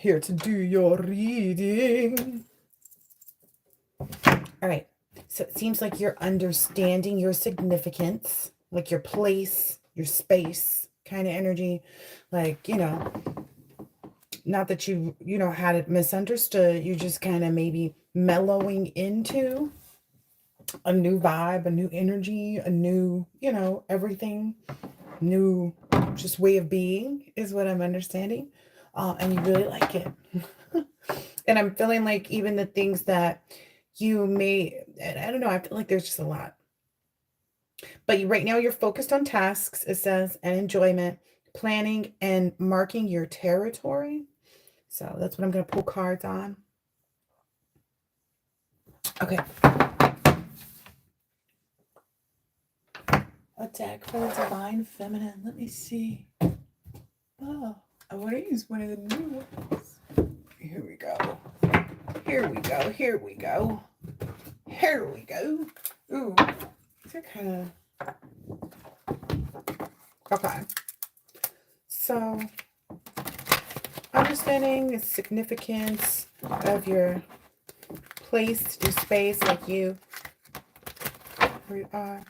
here to do your reading. All right. So it seems like you're understanding your significance, like your place, your space kind of energy. Like, not that you had it misunderstood. You just kind of maybe mellowing into a new vibe, a new energy, a new, everything, new just way of being is what I'm understanding. And you really like it. And I'm feeling like even the things that you may, I don't know, I feel like there's just a lot. But right now you're focused on tasks, it says, and enjoyment, planning, and marking your territory. So that's what I'm going to pull cards on. Okay. A deck for the Divine Feminine. Let me see. Oh, I want to use one of the new ones. Here we go. Here we go. Here we go. Here we go. Ooh, these are kind of... Okay. So, understanding the significance of your place, your space, like you, where you are.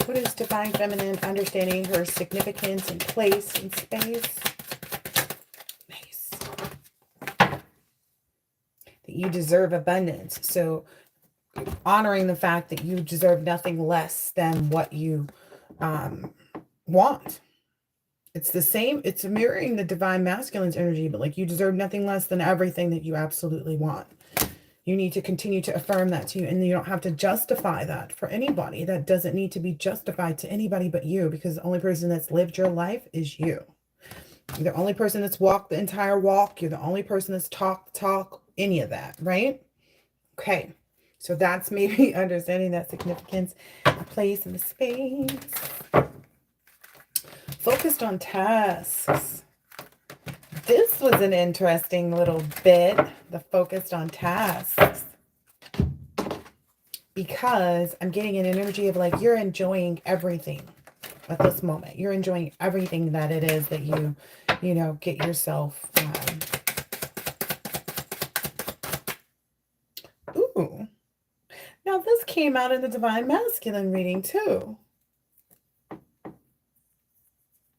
What is Divine Feminine? Understanding her significance and place and space. Nice. That you deserve abundance. So honoring the fact that you deserve nothing less than what you want. It's the same. It's mirroring the Divine Masculine's energy, but like you deserve nothing less than everything that you absolutely want. You need to continue to affirm that to you, and you don't have to justify that for anybody. That doesn't need to be justified to anybody but you, because the only person that's lived your life is you. You're the only person that's walked the entire walk. You're the only person that's talked the talk, any of that, right? Okay. So that's maybe understanding that significance, the place and the space. Focused on tasks. This was an interesting little bit, the focused on tasks, because I'm getting an energy of like you're enjoying everything at this moment. You're enjoying everything that it is that you get yourself. Ooh. Now this came out in the Divine Masculine reading too.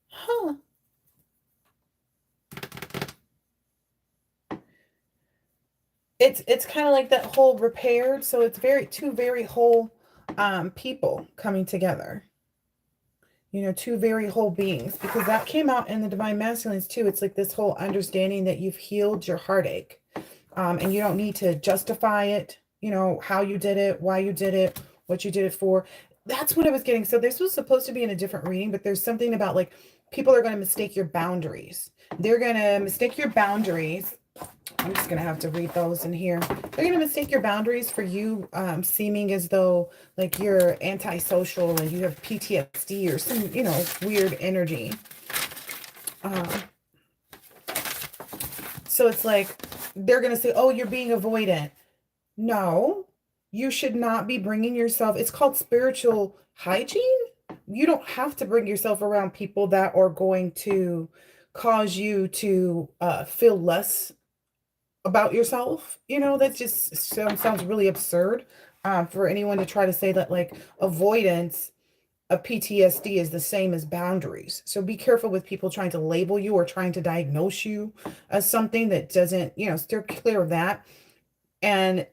Huh. It's kind of like that whole repaired. So it's two very whole people coming together. Two very whole beings, because that came out in the Divine Masculines too. It's like this whole understanding that you've healed your heartache, and you don't need to justify it, how you did it, why you did it, what you did it for. That's what I was getting. So this was supposed to be in a different reading, but there's something about like people are going to mistake your boundaries. They're going to mistake your boundaries. I'm just going to have to read those in here. They're going to mistake your boundaries for you seeming as though like you're antisocial and you have PTSD or some, weird energy. So it's like they're going to say, oh, you're being avoidant. No, you should not be bringing yourself. It's called spiritual hygiene. You don't have to bring yourself around people that are going to cause you to feel less about yourself. That just sounds really absurd for anyone to try to say that like avoidance of PTSD is the same as boundaries. So be careful with people trying to label you or trying to diagnose you as something that doesn't, steer clear of that. And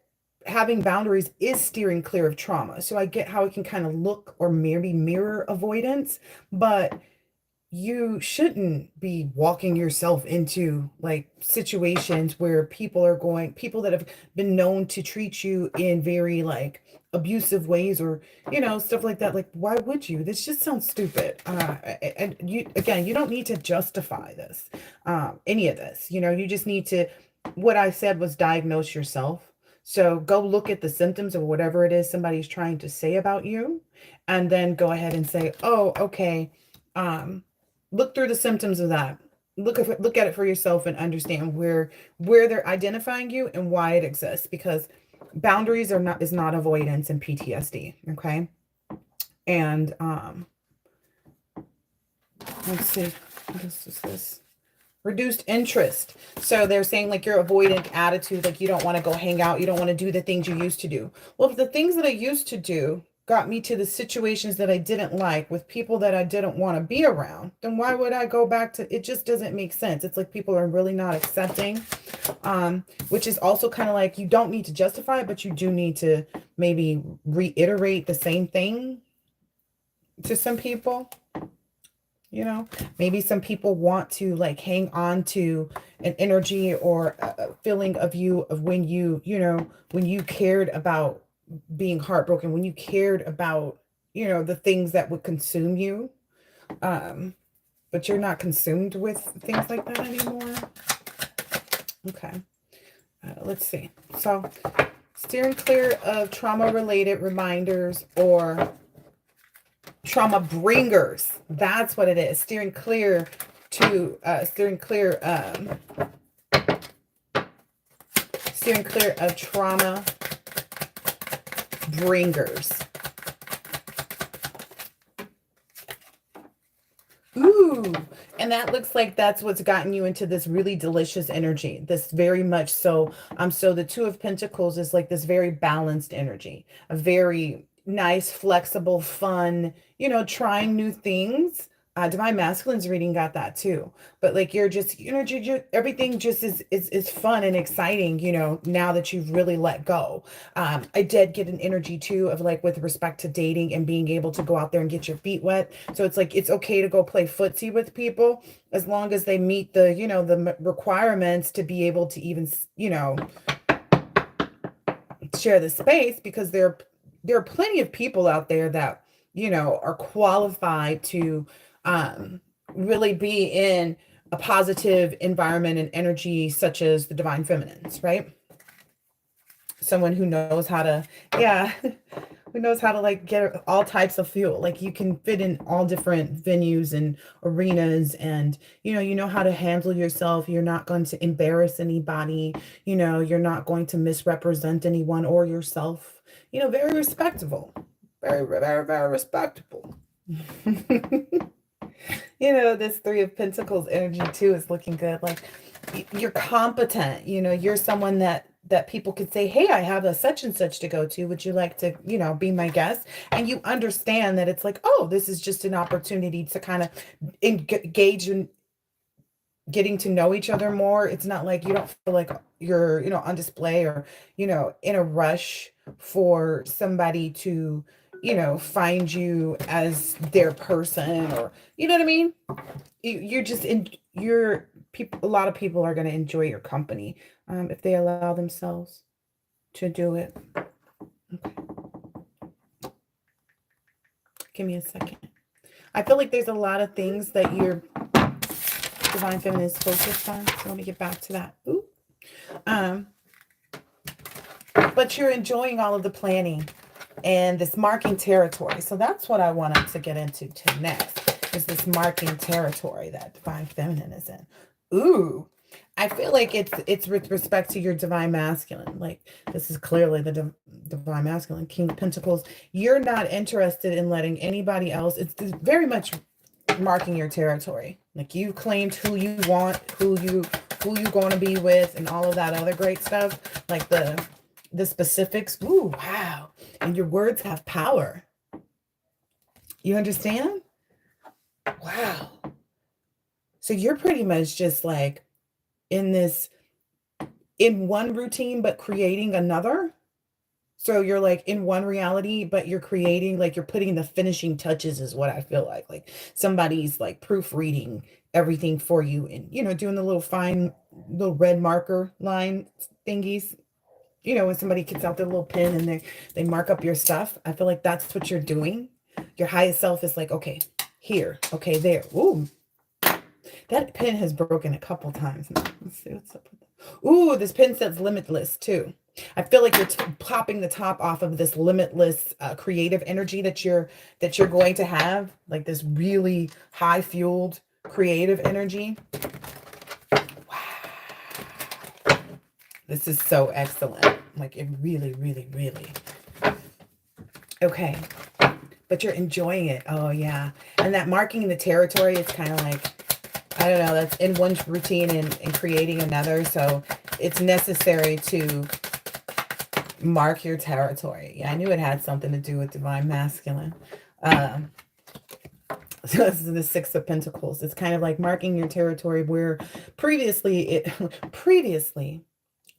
having boundaries is steering clear of trauma. So I get how it can kind of look or maybe mirror avoidance, but you shouldn't be walking yourself into like situations where people that have been known to treat you in very like abusive ways or, stuff like that. Like, why would you? This just sounds stupid. And you don't need to justify this, any of this, you just need to, what I said was diagnose yourself. So go look at the symptoms of whatever it is somebody's trying to say about you, and then go ahead and say, oh, okay, look through the symptoms of that. Look at it for yourself and understand where they're identifying you and why it exists, because boundaries is not avoidance and PTSD. Okay. And let's see, what is this? Reduced interest. So they're saying like your avoidant attitude, like you don't want to go hang out, you don't want to do the things you used to do. Well, if the things that I used to do got me to the situations that I didn't like with people that I didn't want to be around, then why would I go back to it? Just doesn't make sense. It's like people are really not accepting, which is also kind of like you don't need to justify it, but you do need to maybe reiterate the same thing to some people. You know, maybe some people want to like hang on to an energy or a feeling of you of when you know, when you cared about being heartbroken, when you cared about, you know, the things that would consume you. But you're not consumed with things like that anymore. Okay. Let's see. So steering clear of trauma-related reminders or trauma bringers. That's what it is. Steering clear of trauma bringers. Ooh, and that looks like that's what's gotten you into this really delicious energy. This very much so. So the Two of Pentacles is like this very balanced energy, a very nice, flexible, fun, you know, trying new things. Divine Masculine's reading got that too. But like you're just, you know, everything just is fun and exciting, you know, now that you've really let go. I did get an energy too of like with respect to dating and being able to go out there and get your feet wet. So it's like it's okay to go play footsie with people as long as they meet the, you know, the requirements to be able to even, you know, share the space, because there are plenty of people out there that, you know, are qualified to really be in a positive environment and energy, such as the divine feminines, right? Someone who knows how to, yeah, who knows how to like get all types of fuel. Like you can fit in all different venues and arenas, and you know how to handle yourself. You're not going to embarrass anybody. You know, you're not going to misrepresent anyone or yourself. You know, very respectable, very, very, very respectable. You know, this Three of Pentacles energy too is looking good. Like you're competent, you know, you're someone that people could say, hey, I have a such and such to go to. Would you like to, you know, be my guest? And you understand that it's like, oh, this is just an opportunity to kind of engage in getting to know each other more. It's not like you don't feel like you're, you know, on display or, you know, in a rush for somebody to, you know, find you as their person, or, you know what I mean? You're just in your people. A lot of people are going to enjoy your company if they allow themselves to do it. Okay. Give me a second. I feel like there's a lot of things that your divine feminine is focused on. So let me get back to that. Ooh. But you're enjoying all of the planning and this marking territory. So that's what I wanted to get into next, is this marking territory that divine feminine is in. Ooh, I feel like it's with respect to your divine masculine. Like this is clearly the divine masculine, King of Pentacles. You're not interested in letting anybody else. It's very much marking your territory. Like you've claimed who you want, who you going to be with, and all of that other great stuff. Like the specifics. Ooh, wow. And your words have power. You understand? Wow. So you're pretty much just like in one routine, but creating another. So you're like in one reality, but you're creating, like you're putting the finishing touches is what I feel like. Like somebody's like proofreading everything for you and, you know, doing the little fine little red marker line thingies. You know, when somebody gets out their little pen and they mark up your stuff. I feel like that's what you're doing. Your highest self is like, okay, here, okay, there. Ooh, that pen has broken a couple times now. Let's see what's up with that. Ooh, this pen says limitless too. I feel like you're popping the top off of this limitless creative energy that you're going to have, like this really high fueled creative energy. Wow. This is so excellent. Like it really, really, really. Okay. But you're enjoying it. Oh yeah. And that marking the territory is kind of like, I don't know, that's in one routine and creating another. So it's necessary to mark your territory. Yeah, I knew it had something to do with divine masculine. Um, so this is the Six of Pentacles. It's kind of like marking your territory where previously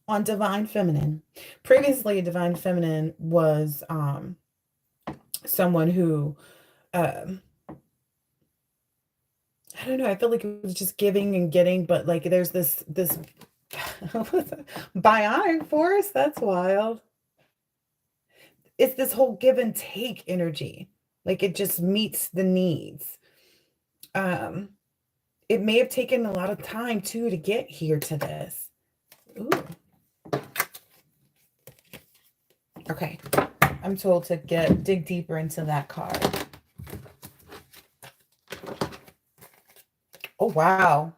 on divine feminine, previously divine feminine was someone who um I don't know, I feel like it was just giving and getting, but like there's this bionic force. That's wild. It's this whole give and take energy. Like it just meets the needs. Um, it may have taken a lot of time too to get here to this. Ooh. Okay. I'm told to dig deeper into that card. Oh wow.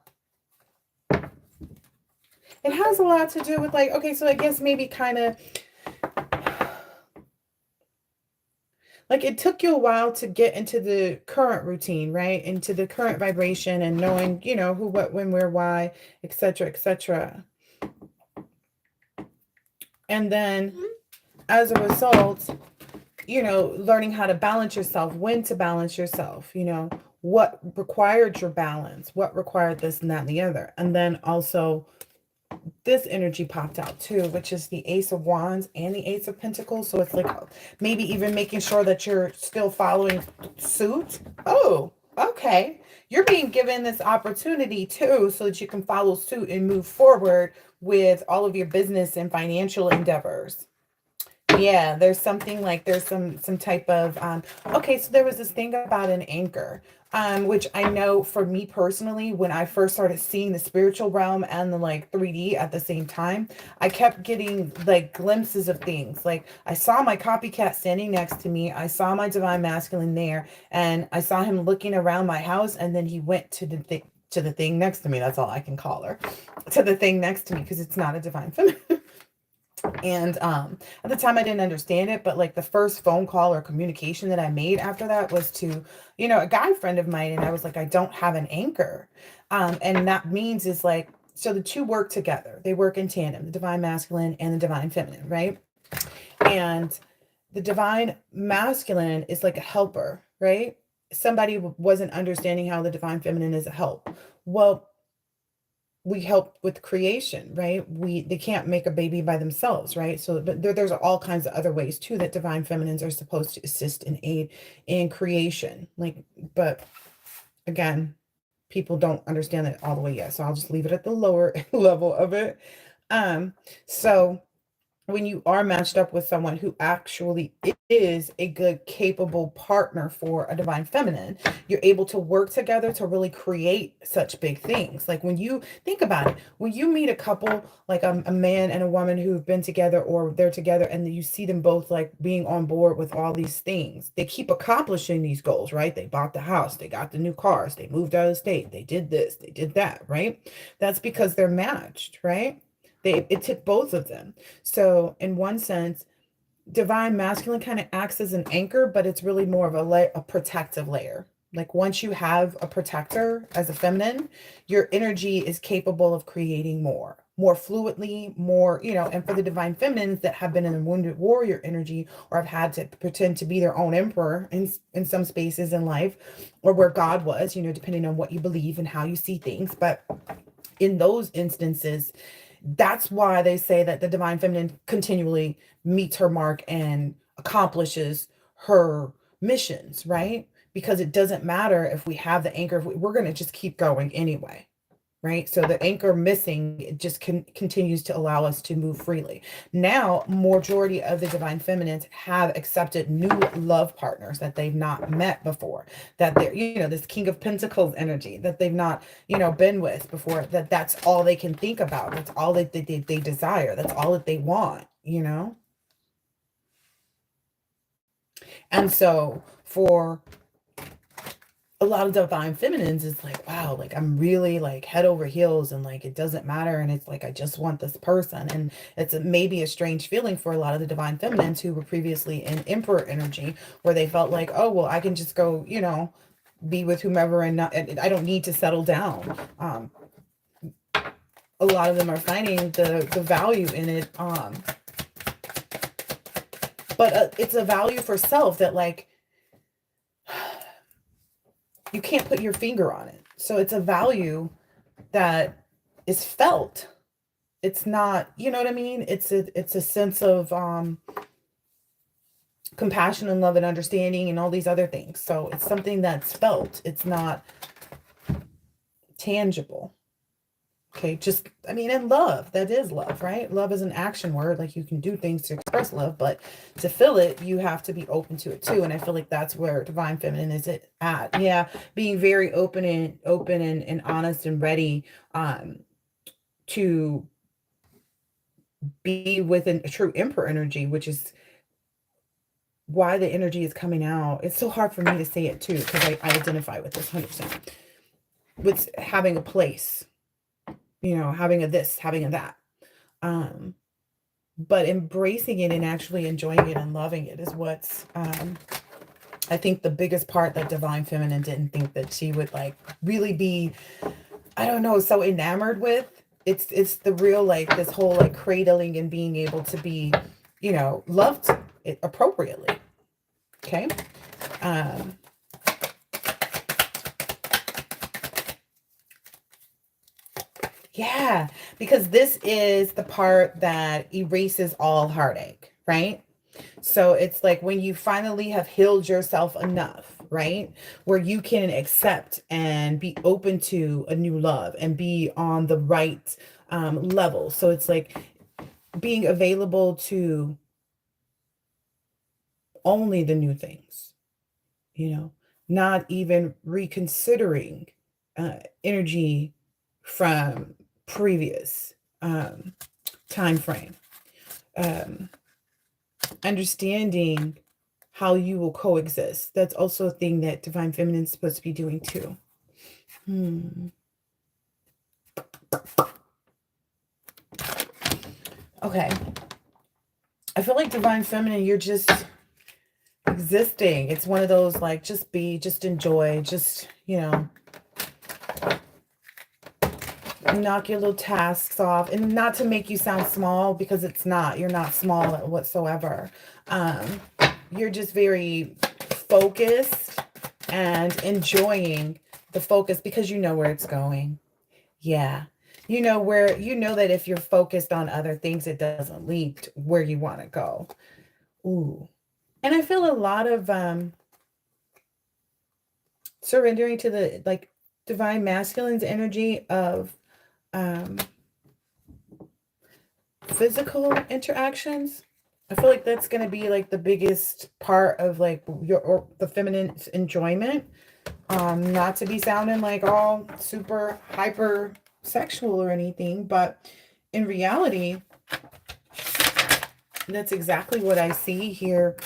It has a lot to do with like, okay, so I guess maybe kind of like it took you a while to get into the current routine, right? Into the current vibration and knowing, you know, who, what, when, where, why, etc., etc. And then as a result, you know, learning how to balance yourself, when to balance yourself, you know, what required your balance, what required this and that and the other. And then also this energy popped out too, which is the Ace of Wands and the Ace of Pentacles. So it's like maybe even making sure that you're still following suit. Oh, okay. You're being given this opportunity too, so that you can follow suit and move forward with all of your business and financial endeavors. Yeah, there's something like there's some type of okay, so there was this thing about an anchor, which I know for me personally, when I first started seeing the spiritual realm and the like 3D at the same time, I kept getting like glimpses of things. Like I saw my copycat standing next to me, I saw my divine masculine there, and I saw him looking around my house, and then he went to the thing next to me. That's all I can call her. To the thing next to me, because it's not a divine feminine. And at the time I didn't understand it, but like the first phone call or communication that I made after that was to, you know, a guy friend of mine, and I was like, I don't have an anchor. And that means is like, so the two work together. They work in tandem, the divine masculine and the divine feminine, right? And the divine masculine is like a helper, right? Somebody wasn't understanding how the divine feminine is a help. Well, we help with creation, right? They can't make a baby by themselves, right? So but there's all kinds of other ways too that divine feminines are supposed to assist and aid in creation. Like, but again, people don't understand it all the way yet, so I'll just leave it at the lower level of it. So when you are matched up with someone who actually is a good, capable partner for a divine feminine, you're able to work together to really create such big things. Like when you think about it, when you meet a couple, like a man and a woman who've been together or they're together, and you see them both like being on board with all these things, they keep accomplishing these goals, right? They bought the house, they got the new cars, they moved out of the state, they did this, they did that, right? That's because they're matched, right? It took both of them. So in one sense, divine masculine kind of acts as an anchor, but it's really more of a protective layer. Like once you have a protector as a feminine, your energy is capable of creating more fluidly, more, you know. And for the divine feminines that have been in the wounded warrior energy, or have had to pretend to be their own emperor in some spaces in life, or where God was, you know, depending on what you believe and how you see things. But in those instances, that's why they say that the divine feminine continually meets her mark and accomplishes her missions, right? Because it doesn't matter if we have the anchor, we're going to just keep going anyway, right? So the anchor missing, it just continues to allow us to move freely. Now, majority of the divine feminines have accepted new love partners that they've not met before, that they're, you know, this King of Pentacles energy that they've not, you know, been with before, that's all they can think about. That's all that they desire. That's all that they want, you know? And so for a lot of divine feminines, it's like, wow, like I'm really like head over heels, and like it doesn't matter, and it's like I just want this person. And it's maybe a strange feeling for a lot of the divine feminines who were previously in emperor energy, where they felt like, oh well, I can just go, you know, be with whomever, and not, and I don't need to settle down. A lot of them are finding the value in it. But it's a value for self that, like, you can't put your finger on it. So it's a value that is felt. It's not, you know what I mean? It's a sense of compassion and love and understanding and all these other things. So it's something that's felt. It's not tangible. Okay, just, I mean, and love, that is love, right? Love is an action word. Like, you can do things to express love, but to feel it, you have to be open to it too. And I feel like that's where Divine Feminine is at. Yeah, being very open and honest and ready to be within a true Emperor energy, which is why the energy is coming out. It's so hard for me to say it too, because I identify with this 100%. With having a place, you know, having a this, having a that. But embracing it and actually enjoying it and loving it is what's, I think, the biggest part that Divine Feminine didn't think that she would, like, really be, I don't know, so enamored with. It's the real, like, this whole, like, cradling and being able to be, you know, loved appropriately. Okay. Yeah, because this is the part that erases all heartache, right? So it's like when you finally have healed yourself enough, right? Where you can accept and be open to a new love and be on the right level. So it's like being available to only the new things, you know, not even reconsidering energy from previous time frame. Understanding how you will coexist. That's also a thing that Divine Feminine is supposed to be doing too. Okay. I feel like Divine Feminine, you're just existing. It's one of those, like, just be, just enjoy, just, you know, knock your little tasks off, and not to make you sound small, because it's not, you're not small whatsoever. You're just very focused and enjoying the focus because you know where it's going. Yeah. You know where, you know that if you're focused on other things, it doesn't lead to where you want to go. Ooh. And I feel a lot of surrendering to the, like, Divine Masculine's energy of physical interactions. I feel like that's going to be, like, the biggest part of, like, your, or the feminine's enjoyment. Not to be sounding like all super hyper sexual or anything, but in reality, that's exactly what I see here.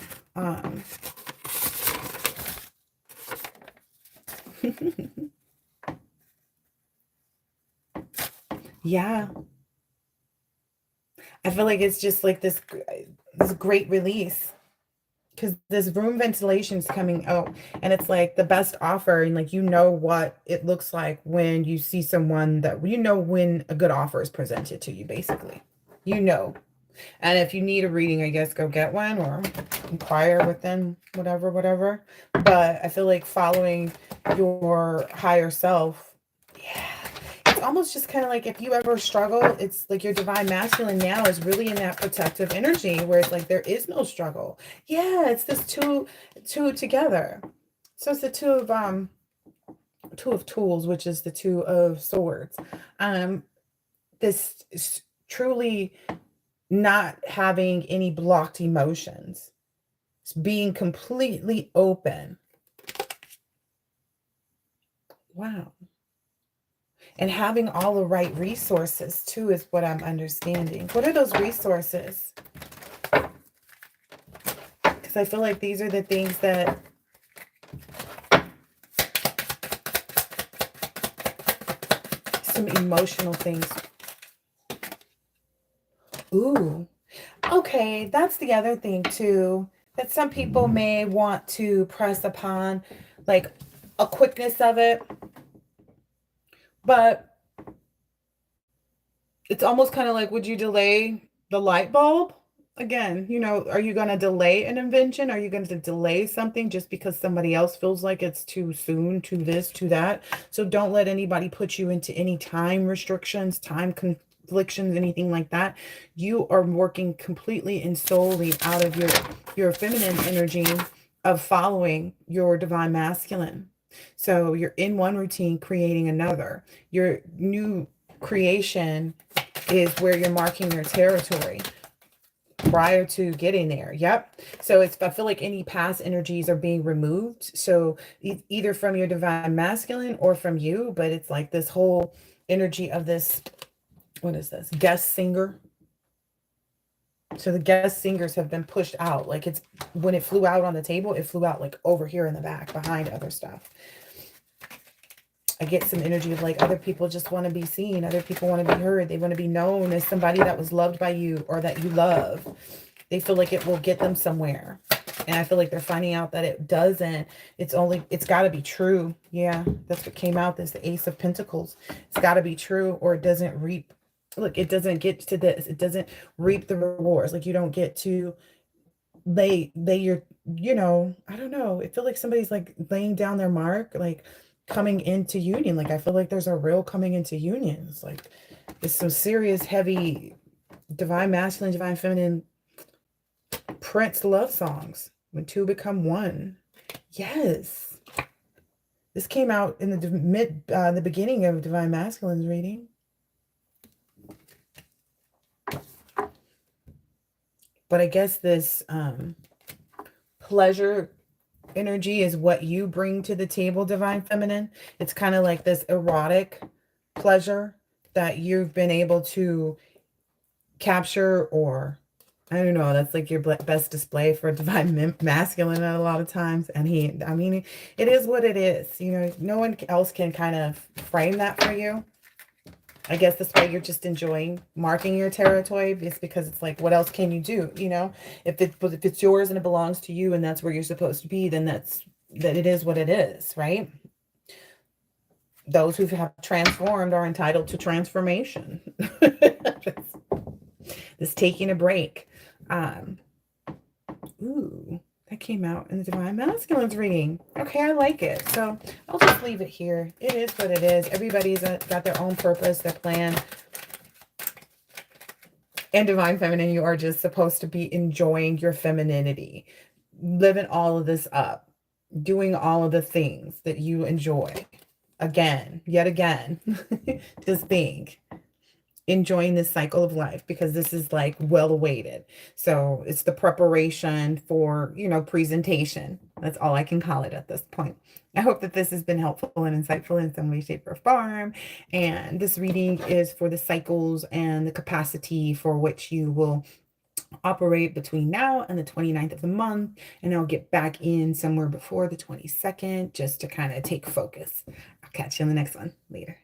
Yeah. I feel like it's just like this great release, because this room ventilation is coming out, and it's like the best offer, and, like, you know what it looks like when you see someone that, you know, when a good offer is presented to you, basically, you know. And if you need a reading, I guess go get one or inquire with them, whatever. But I feel like following your higher self, yeah. It's almost just kind of like, if you ever struggle, it's like your Divine Masculine now is really in that protective energy where it's like there is no struggle. Yeah, it's this two together. So it's the two of tools, which is the two of swords. This is truly not having any blocked emotions. It's being completely open. Wow. And having all the right resources too is what I'm understanding. What are those resources? Because I feel like these are the things that some emotional things. Ooh. Okay, that's the other thing too, that some people may want to press upon, like, a quickness of it, but it's almost kind of like, would you delay the light bulb? Again, are you going to delay an invention? Are you going to delay something just because somebody else feels like it's too soon, to this, to that? So don't let anybody put you into any time restrictions, time conflictions, anything like that. You are working completely and solely out of your feminine energy of following your divine masculine. So you're in one routine, creating another. Your new creation is where you're marking your territory prior to getting there. Yep. So I feel like any past energies are being removed. So either from your divine masculine or from you, but it's like this whole energy of this, what is this? Guest singer. So the guest singers have been pushed out. Like, it's when it flew out on the table, it flew out like over here in the back behind other stuff. I get some energy of like other people just want to be seen. Other people want to be heard. They want to be known as somebody that was loved by you or that you love. They feel like it will get them somewhere. And I feel like they're finding out that it doesn't. It's got to be true. Yeah, that's what came out. This the Ace of Pentacles. It's got to be true or it doesn't reap. Look, it doesn't get to this. It doesn't reap the rewards. Like, you don't get to lay your, I don't know. I feel like somebody's like laying down their mark, like coming into union. Like, I feel like there's a real coming into union. It's like there's some serious heavy divine masculine, divine feminine Prince love songs when two become one. Yes, this came out in the beginning of divine masculine's reading. But I guess this pleasure energy is what you bring to the table, divine feminine. It's kind of like this erotic pleasure that you've been able to capture, or I don't know, that's like your best display for divine masculine a lot of times. And it is what it is. No one else can kind of frame that for you. I guess that's why you're just enjoying marking your territory, is because it's like, what else can you do? If it's yours and it belongs to you and that's where you're supposed to be, then it is what it is, right? Those who have transformed are entitled to transformation. This taking a break. Ooh, that came out in the divine masculine's reading. Okay, I like it. So I'll just leave it here. It is what it is. Everybody's got their own purpose, their plan. And divine feminine, you are just supposed to be enjoying your femininity, living all of this up, doing all of the things that you enjoy. Again, yet again, just think. Enjoying this cycle of life, because this is like well awaited. So it's the preparation for, presentation. That's all I can call it at this point. I hope that this has been helpful and insightful in some way, shape, or form. And this reading is for the cycles and the capacity for which you will operate between now and the 29th of the month. And I'll get back in somewhere before the 22nd just to kind of take focus. I'll catch you on the next one. Later.